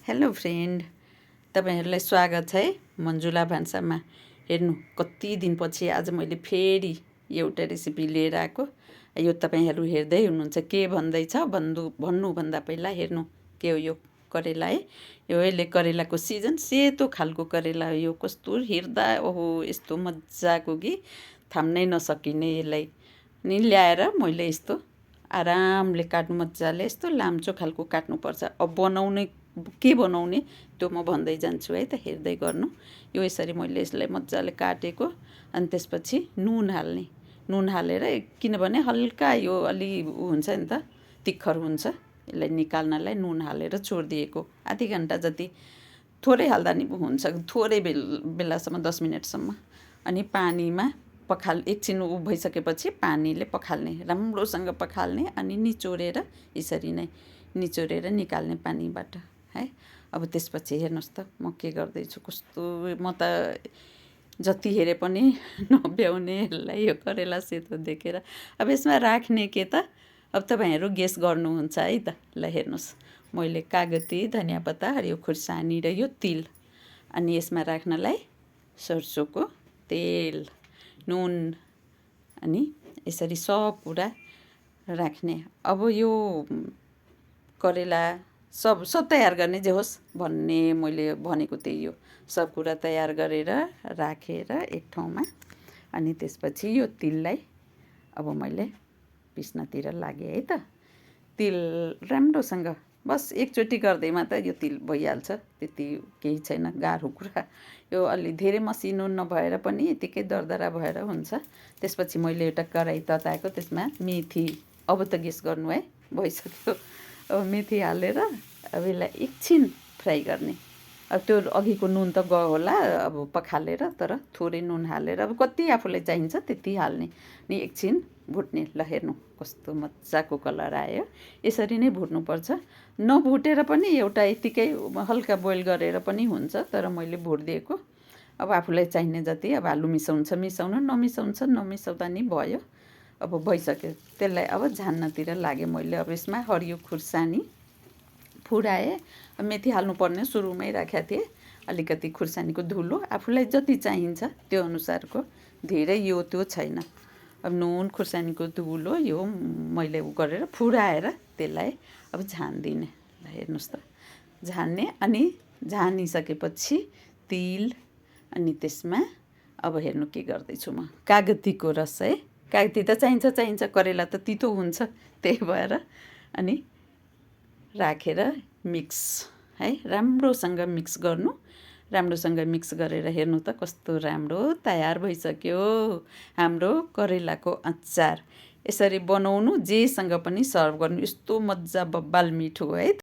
Hello friend, तपाईँहरूलाई स्वागत छ है मन्जुला भान्सामा। हेर्नु, कति दिनपछि आज मैले फेरि एउटा रेसिपी लिएर आएको। यो तपाईँहरू हेर्दै हुनुहुन्छ के भन्दैछ भन्नुभन्दा पहिला हेर्नु के हो यो करेला है। यो अहिले करेलाको सिजन, सेतो खालको करेला हो यो। कस्तो हेर्दा ओहो यस्तो मजाको कि थाम्नै नसकिने। यसलाई नि ल्याएर मैले यस्तो आरामले काट्नु, मजाले यस्तो लाम्चो खालको काट्नुपर्छ। अब के बनाउने त्यो म भन्दै जान्छु है त, हेर्दै गर्नु। यो यसरी मैले यसलाई मजाले काटेको, अनि त्यसपछि नुन हाल्ने। नुन हालेर किनभने हल्का यो अलि हुन्छ नि त, तिखर हुन्छ। यसलाई निकाल्नलाई नुन हालेर छोडिदिएको आधी घन्टा जति, थोरै हाल्दा नि हुन्छ, थोरै बेलासम्म 10 मिनटसम्म। अनि पानीमा एकछिन भइसकेपछि पानीले पखाल्ने, राम्रोसँग पखाल्ने, अनि निचोरेर यसरी नै निचोरेर निकाल्ने पानीबाट है। अब त्यसपछि हेर्नुहोस् त म के गर्दैछु, कस्तो म त जति हेरे पनि नभ्याउने यसलाई, यो करेला सेतो देखेर। अब यसमा राख्ने के त, अब तपाईँहरू गेस गर्नुहुन्छ है त। ल हेर्नुहोस्, मैले कागती, धनियाँ पत्ता, हरियो खुर्सानी र यो तिल, अनि यसमा राख्नलाई सरसोको तेल, नुन, अनि यसरी सब कुरा राख्ने। अब यो करेला सब तयार गर्ने जे होस् भन्ने मैले भनेको त्यही हो। सब कुरा तयार गरेर राखेर एक ठाउँमा, अनि त्यसपछि यो तिललाई अब मैले पिस्नतिर लागेँ है त। तिल राम्रोसँग बस एकचोटि गर्दैमा त यो तिल भइहाल्छ, त्यति केही छैन गाह्रो कुरा। यो अलि धेरै मसिनो नभएर पनि यतिकै दरदरा भएर हुन्छ। त्यसपछि मैले एउटा कराही तताएको, त्यसमा मेथी, अब त गेस गर्नु है, भइसक्यो। अब मेथी हालेर अब यसलाई एकछिन फ्राई गर्ने। अब त्यो अघिको नुन त गयो होला अब पखालेर, तर थोरै नुन हालेर अब कति आफूलाई चाहिन्छ त्यति हाल्ने, अनि एकछिन भुट्ने। ल हेर्नु कस्तो मजाको कलर आयो। यसरी नै भुट्नुपर्छ। नभुटेर पनि एउटा यतिकै हल्का बोइल गरेर पनि हुन्छ, तर मैले भुटिदिएको। अब आफूलाई चाहिने जति अब आलु मिसाउनु, नमिसाउँदा नि भयो। अब भइसक्यो, त्यसलाई अब झान्नतिर लागेँ मैले। अब यसमा हरियो खुर्सानी फुराएँ, मेथी हाल्नुपर्ने सुरुमै राखेको थिएँ। अलिकति खुर्सानीको धुलो आफूलाई जति चाहिन्छ त्यो अनुसारको, धेरै यो त्यो छैन। अब नुन, खुर्सानीको धुलो यो मैले गरेर फुराएर त्यसलाई अब झानिदिने। ल हेर्नुहोस् त, झान्ने, अनि झानिसकेपछि तिल, अनि त्यसमा अब हेर्नु के गर्दैछु म, कागतीको रस है। कागती त चाहिन्छ, करेला त तितो हुन्छ, त्यही भएर। अनि राखेर मिक्स है, राम्रोसँग मिक्स गर्नु। राम्रोसँग मिक्स गरेर हेर्नु त कस्तो राम्रो तयार भइसक्यो हाम्रो करेलाको अचार। यसरी बनाउनु, जेसँग पनि सर्भ गर्नु, यस्तो मजा बब्बाल मिठो है।